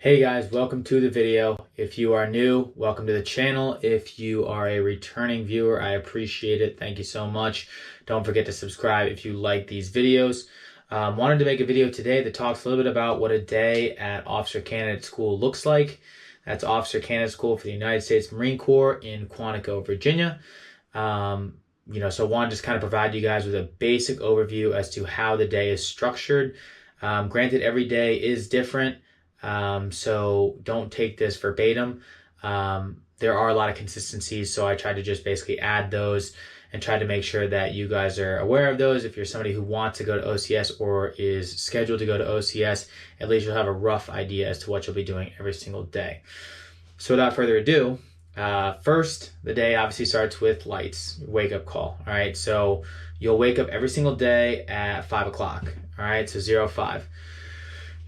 Hey guys, welcome to the video. If you are new, welcome to the channel. If you are a returning viewer, I appreciate it. Thank you so much. Don't forget to subscribe if you like these videos. Wanted to make a video today that talks a little bit about what a day at Officer Candidate School looks like. That's Officer Candidate School for the United States Marine Corps in Quantico, Virginia. So I want to just kind of provide you guys with a basic overview as to how the day is structured. Granted, every day is different. So don't take this verbatim. There are a lot of consistencies, so I tried to just basically add those and try to make sure that you guys are aware of those. If you're somebody who wants to go to OCS or is scheduled to go to OCS, at least you'll have a rough idea as to what you'll be doing every single day. So without further ado, first, the day obviously starts with lights, wake up call. All right, so you'll wake up every single day at 5 o'clock. All right, so 05.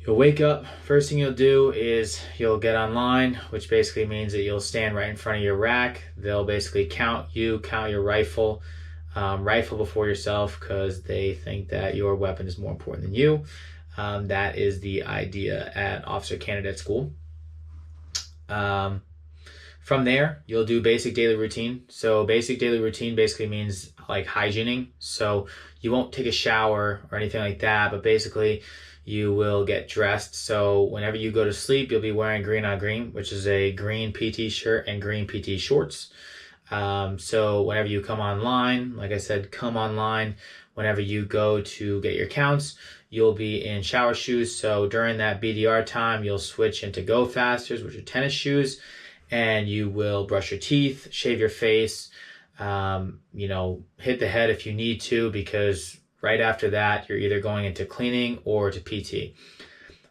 You'll wake up, first thing you'll do is you'll get online, which basically means that you'll stand right in front of your rack. They'll basically count your rifle before yourself because they think that your weapon is more important than you. That is the idea at Officer Candidate School. From there, you'll do basic daily routine. So basic daily routine basically means like hygiening. So you won't take a shower or anything like that, but basically you will get dressed. So whenever you go to sleep, you'll be wearing green on green, which is a green PT shirt and green PT shorts. So whenever you come online, like I said, come online. Whenever you go to get your counts, you'll be in shower shoes. So during that BDR time, you'll switch into Go Fasters, which are tennis shoes, and you will brush your teeth, shave your face, hit the head if you need to, because right after that, you're either going into cleaning or to PT.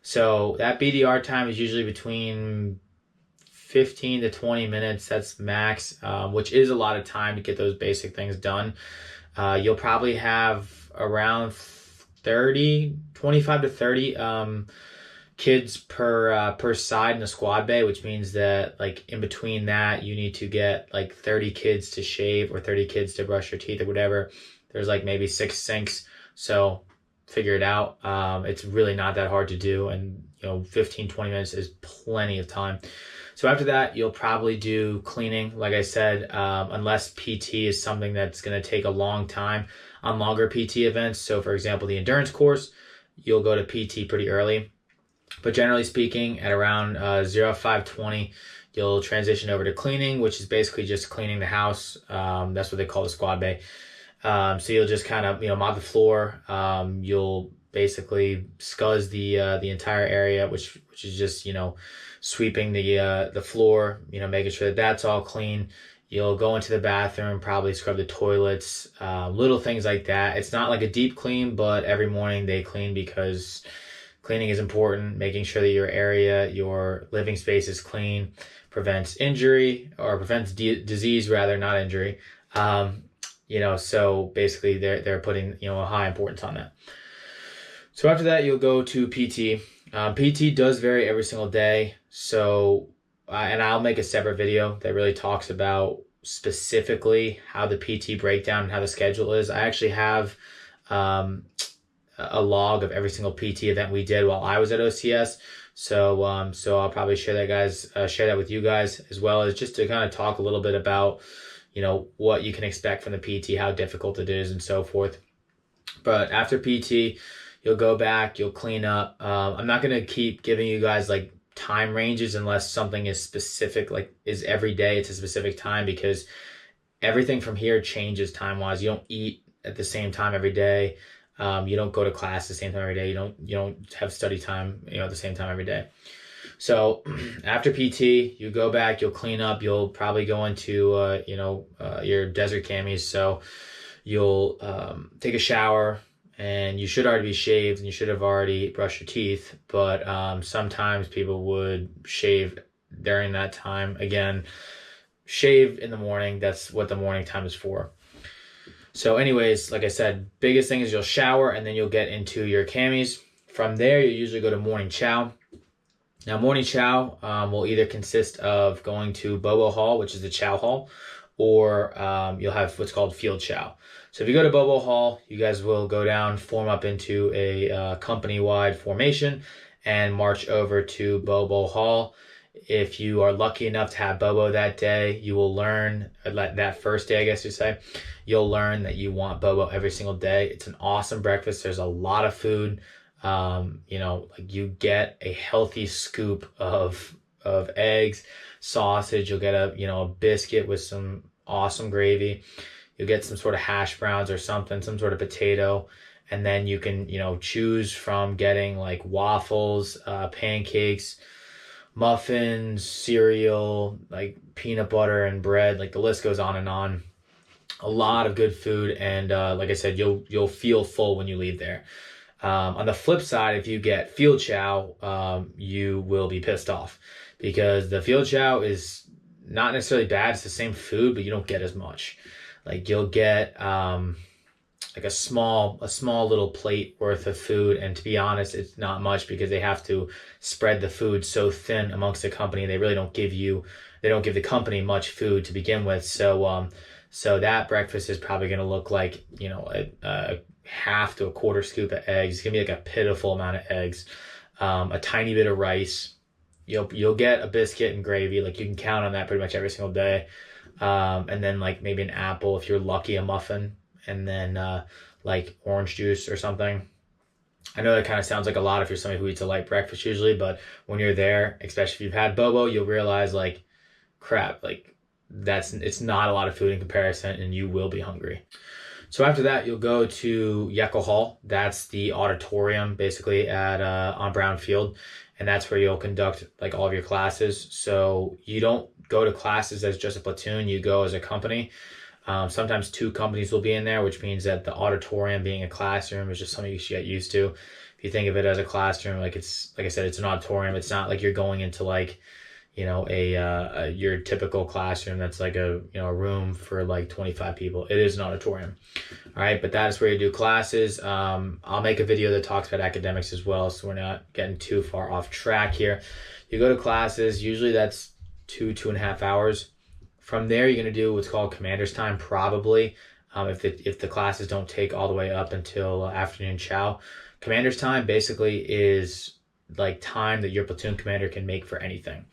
So that BDR time is usually between 15 to 20 minutes. That's max, which is a lot of time to get those basic things done. You'll probably have around 25 to 30 kids per side in the squad bay, which means that like in between that, you need to get like 30 kids to shave or 30 kids to brush your teeth or whatever. There's like maybe 6 sinks, so figure it out. It's really not that hard to do, and 15, 20 minutes is plenty of time. So after that, you'll probably do cleaning, like I said, unless PT is something that's going to take a long time on longer PT events. So for example, the endurance course, you'll go to PT pretty early. But generally speaking, at around 05:20, you'll transition over to cleaning, which is basically just cleaning the house. That's what they call the squad bay. So you'll just kind of, mop the floor. You'll basically scuzz the entire area, which is just, sweeping the floor, making sure that that's all clean. You'll go into the bathroom, probably scrub the toilets, little things like that. It's not like a deep clean, but every morning they clean because cleaning is important. Making sure that your area, your living space is clean, prevents injury, or prevents disease rather, not injury. So basically they're putting, a high importance on that. So after that, you'll go to PT. PT does vary every single day. So, and I'll make a separate video that really talks about specifically how the PT breakdown and how the schedule is. I actually have a log of every single PT event we did while I was at OCS. So I'll probably share that with you guys, as well as just to kind of talk a little bit about what you can expect from the PT, how difficult it is, and so forth. But after PT, you'll go back, you'll clean up. I'm not going to keep giving you guys like time ranges unless something is specific, like is every day it's a specific time, because everything from here changes time-wise. You don't eat at the same time every day. You don't go to class the same time every day. You don't have study time, at the same time every day. So after PT, you go back, you'll clean up, you'll probably go into, your desert camis. So you'll take a shower, and you should already be shaved and you should have already brushed your teeth. But sometimes people would shave during that time. Again, shave in the morning. That's what the morning time is for. So anyways, like I said, biggest thing is you'll shower and then you'll get into your camis. From there, you usually go to morning chow. Now, morning chow will either consist of going to Bobo Hall, which is the chow hall, or you'll have what's called field chow. So if you go to Bobo Hall, you guys will go down, form up into a company-wide formation, and march over to Bobo Hall. If you are lucky enough to have Bobo that day, you will learn, that first day, I guess you say, you'll learn that you want Bobo every single day. It's an awesome breakfast. There's a lot of food. Like you get a healthy scoop of eggs, sausage. You'll get a biscuit with some awesome gravy. You'll get some sort of hash browns or something, some sort of potato. And then you can, choose from getting like waffles, pancakes, muffins, cereal, like peanut butter and bread. Like the list goes on and on. A lot of good food, and like I said, you'll feel full when you leave there. On the flip side, if you get field chow, you will be pissed off because the field chow is not necessarily bad. It's the same food, but you don't get as much. Like you'll get like a small little plate worth of food, and to be honest, it's not much because they have to spread the food so thin amongst the company. They really don't give the company much food to begin with. So that breakfast is probably going to look like a half to a quarter scoop of eggs. It's gonna be like a pitiful amount of eggs, a tiny bit of rice. You'll get a biscuit and gravy. Like you can count on that pretty much every single day, and then like maybe an apple if you're lucky, a muffin, and then like orange juice or something. I know that kind of sounds like a lot if you're somebody who eats a light breakfast usually, but when you're there, especially if you've had Bobo, you'll realize like, crap, like it's not a lot of food in comparison, and you will be hungry. So after that, you'll go to Yekel Hall. That's the auditorium basically at on Brown Field, and that's where you'll conduct like all of your classes. So you don't go to classes as just a platoon, you go as a company. Sometimes 2 companies will be in there, which means that the auditorium being a classroom is just something you should get used to. If you think of it as a classroom, like I said, it's an auditorium. It's not like you're going into like, your typical classroom that's like a room for like 25 people. It is an auditorium. All right, but that is where you do classes. I'll make a video that talks about academics as well, so we're not getting too far off track here. You go to classes, usually that's 2.5 hours. From there, you're going to do what's called commander's time, probably, if the classes don't take all the way up until afternoon chow. Commander's time basically is like time that your platoon commander can make for anything.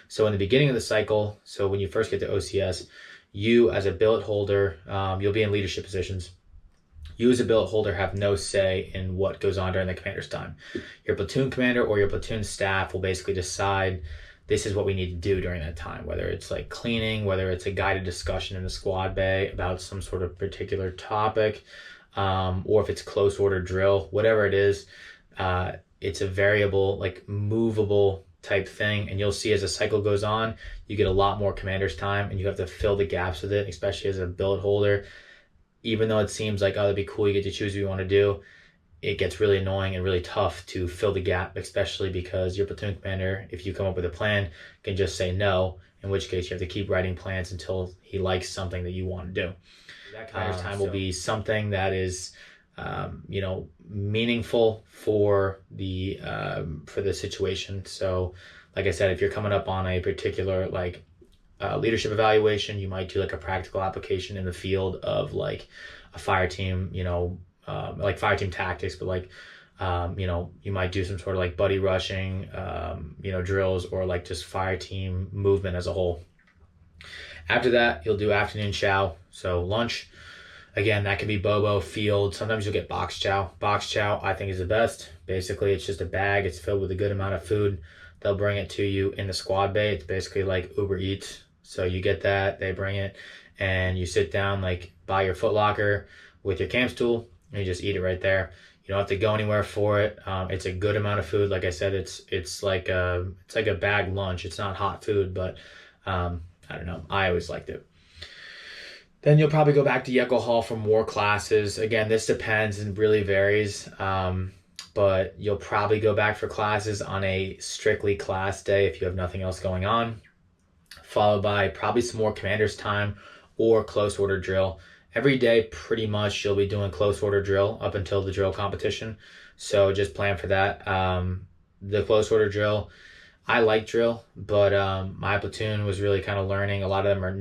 So in the beginning of the cycle, so when you first get to OCS, you as a billet holder, you'll be in leadership positions. You as a billet holder have no say in what goes on during the commander's time. Your platoon commander or your platoon staff will basically decide this is what we need to do during that time, whether it's like cleaning, whether it's a guided discussion in the squad bay about some sort of particular topic, or if it's close order drill, whatever it is, it's a variable, like movable type thing. And you'll see as the cycle goes on, you get a lot more commander's time and you have to fill the gaps with it, especially as a billet holder. Even though it seems like, oh, that'd be cool, you get to choose what you want to do, it gets really annoying and really tough to fill the gap, especially because your platoon commander, if you come up with a plan, can just say no, in which case you have to keep writing plans until he likes something that you want to do. That commander's time will be something that is, meaningful for the situation. So, like I said, if you're coming up on a particular leadership evaluation, you might do like a practical application in the field of like a fire team, like fire team tactics, but you might do some sort of like buddy rushing, drills, or like just fire team movement as a whole. After that, you'll do afternoon chow, so lunch. Again, that can be Bobo, field. Sometimes you'll get box chow. Box chow, I think, is the best. Basically, it's just a bag. It's filled with a good amount of food. They'll bring it to you in the squad bay. It's basically like Uber Eats. So you get that, they bring it, and you sit down like by your foot locker with your camp stool, and you just eat it right there. You don't have to go anywhere for it. It's a good amount of food. Like I said, it's like a bag lunch. It's not hot food, but I don't know. I always liked it. Then you'll probably go back to Yekel Hall for more classes. Again, this depends and really varies. But you'll probably go back for classes on a strictly class day if you have nothing else going on, followed by probably some more commander's time or close order drill. Every day, pretty much, you'll be doing close order drill up until the drill competition. So just plan for that. The close order drill, I like drill, but my platoon was really kind of learning. A lot of them are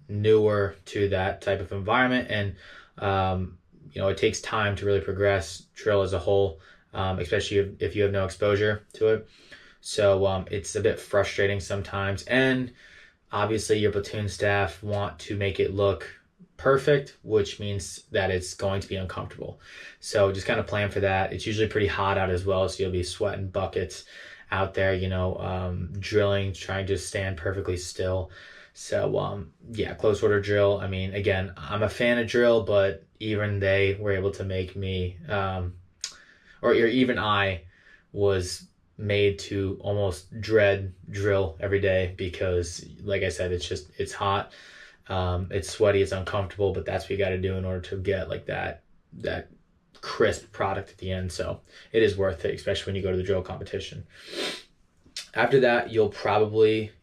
newer to that type of environment, and it takes time to really progress drill as a whole. especially if you have no exposure to it. So it's a bit frustrating sometimes. And obviously your platoon staff want to make it look perfect, which means that it's going to be uncomfortable. So just kind of plan for that. It's usually pretty hot out as well, so you'll be sweating buckets out there, drilling, trying to stand perfectly still. So yeah, close order drill. I mean, again, I'm a fan of drill, but even they were able to make me, or even I was made to almost dread drill every day because, like I said, it's hot, it's sweaty, it's uncomfortable, but that's what you got to do in order to get like that crisp product at the end. So it is worth it, especially when you go to the drill competition. After that, you'll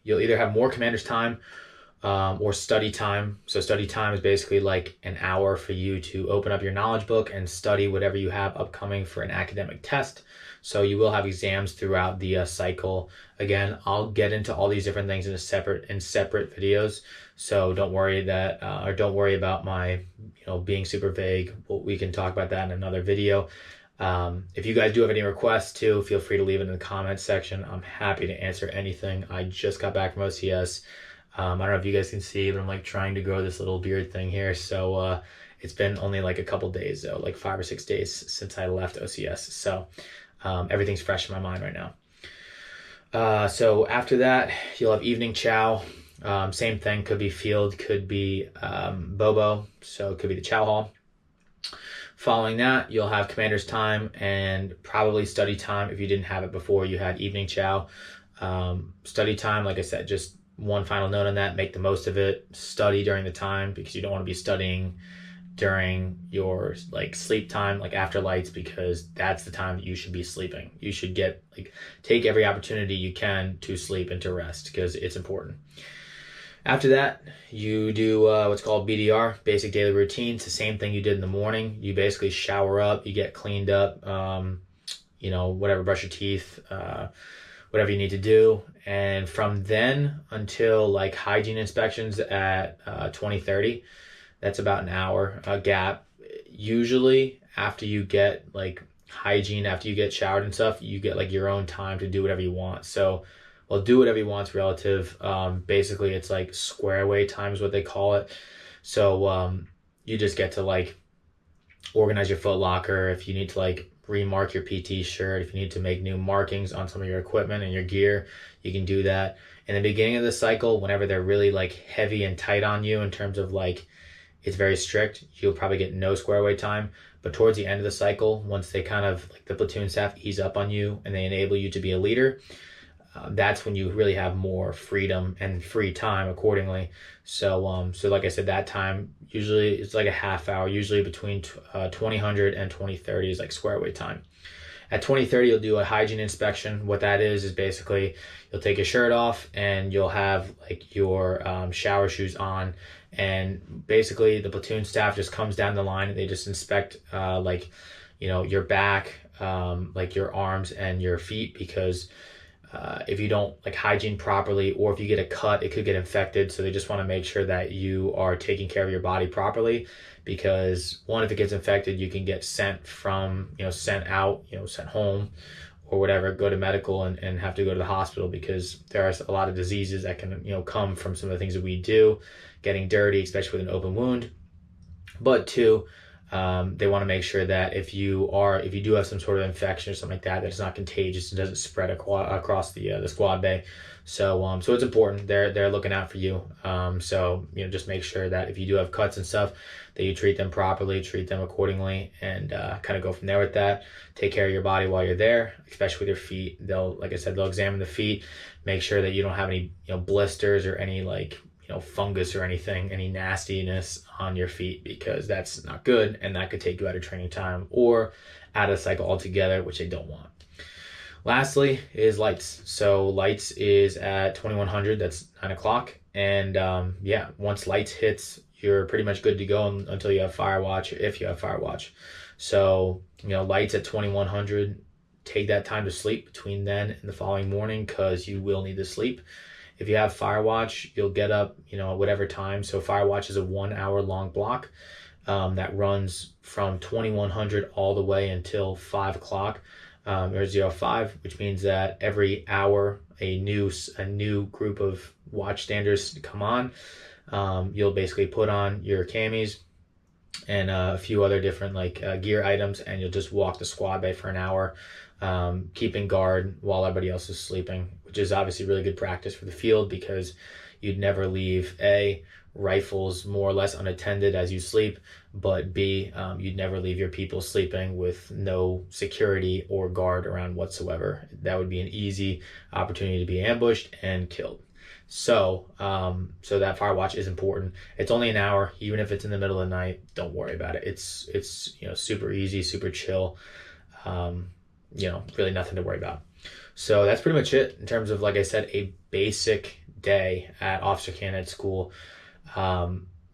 either have more commander's time or study time. So study time is basically like an hour for you to open up your knowledge book and study whatever you have upcoming for an academic test. So you will have exams throughout the cycle. Again, I'll get into all these different things in separate videos. So don't worry about my being super vague. We can talk about that in another video. If you guys do have any requests too, feel free to leave it in the comments section. I'm happy to answer anything. I just got back from OCS. I don't know if you guys can see, but I'm like trying to grow this little beard thing here. So it's been only like a couple days though, like 5 or 6 days since I left OCS. So everything's fresh in my mind right now. So after that, you'll have evening chow. Same thing, could be field, could be bobo. So it could be the chow hall. Following that, you'll have commander's time and probably study time. If you didn't have it before, you had evening chow. Study time, like I said, just one final note on that, make the most of it. Study during the time because you don't want to be studying during your like sleep time, like after lights, because that's the time that you should be sleeping. You should take every opportunity you can to sleep and to rest because it's important. After that, you do what's called BDR, basic daily routine. It's the same thing you did in the morning. You basically shower up, you get cleaned up, whatever, brush your teeth, whatever you need to do. And from then until like hygiene inspections at 20:30, that's about an hour gap. Usually after you get like hygiene, after you get showered and stuff, you get like your own time to do whatever you want. So do whatever you want's relative. Basically it's like square away time is what they call it. So you just get to like organize your foot locker. If you need to like remark your PT shirt, if you need to make new markings on some of your equipment and your gear, you can do that. In the beginning of the cycle, whenever they're really like heavy and tight on you in terms of like it's very strict, you'll probably get no square away time. But towards the end of the cycle, once they kind of like the platoon staff ease up on you and they enable you to be a leader, that's when you really have more freedom and free time accordingly. So like I said, that time usually it's like a half hour, usually between 2000 and 20:30 is like square away time. At 20:30, you'll do a hygiene inspection. What that is basically you'll take your shirt off and you'll have like your shower shoes on, and basically the platoon staff just comes down the line and they just inspect your back, like your arms and your feet, because if you don't like hygiene properly, or if you get a cut, it could get infected. So they just want to make sure that you are taking care of your body properly, because one, if it gets infected, you can get sent out, sent home or whatever, go to medical and have to go to the hospital, because there are a lot of diseases that can, come from some of the things that we do, getting dirty, especially with an open wound. But two, they want to make sure that if you do have some sort of infection or something like that it's not contagious and doesn't spread across the squad bay. So it's important. They're looking out for you. Just make sure that if you do have cuts and stuff, that you treat them properly, treat them accordingly, and kind of go from there with that. Take care of your body while you're there, especially with your feet. They'll examine the feet, make sure that you don't have any blisters or any fungus or anything, any nastiness on your feet, because that's not good and that could take you out of training time or out of the cycle altogether, which they don't want. Lastly is lights. So lights is at 2100, that's 9 o'clock. And once lights hits, you're pretty much good to go until you have fire watch, if you have fire watch. So, lights at 2100, take that time to sleep between then and the following morning, because you will need to sleep. If you have fire watch, you'll get up, at whatever time. So fire watch is a 1 hour long block that runs from 2100 all the way until 5 o'clock. or 0.5, which means that every hour a new group of watch standards come on. You'll basically put on your camis and a few other different gear items, and you'll just walk the squad bay for an hour, keeping guard while everybody else is sleeping, which is obviously really good practice for the field because you'd never leave rifles more or less unattended as you sleep, but B, you'd never leave your people sleeping with no security or guard around whatsoever. That would be an easy opportunity to be ambushed and killed. So that fire watch is important. It's only an hour, even if it's in the middle of the night. Don't worry about it. It's super easy, super chill. Really nothing to worry about. So that's pretty much it in terms of, like I said, a basic day at officer candidate school.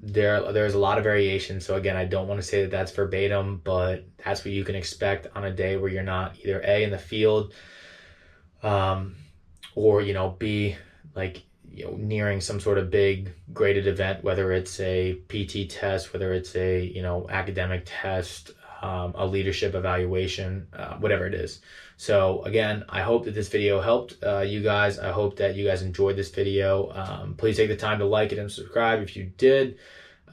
There's a lot of variation. So again, I don't want to say that that's verbatim, but that's what you can expect on a day where you're not either A, in the field, or B, nearing some sort of big graded event, whether it's a PT test, whether it's a academic test, a leadership evaluation, whatever it is. So again, I hope that this video helped you guys. I hope that you guys enjoyed this video. Please take the time to like it and subscribe if you did.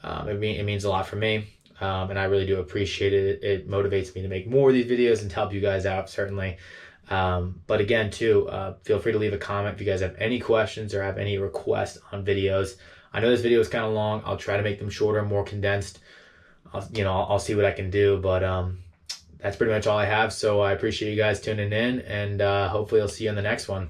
It means a lot for me, and I really do appreciate it. It motivates me to make more of these videos and to help you guys out, certainly. But again, too, feel free to leave a comment if you guys have any questions or have any requests on videos. I know this video is kind of long. I'll try to make them shorter, more condensed. I'll see what I can do, but that's pretty much all I have. So I appreciate you guys tuning in, and hopefully I'll see you on the next one.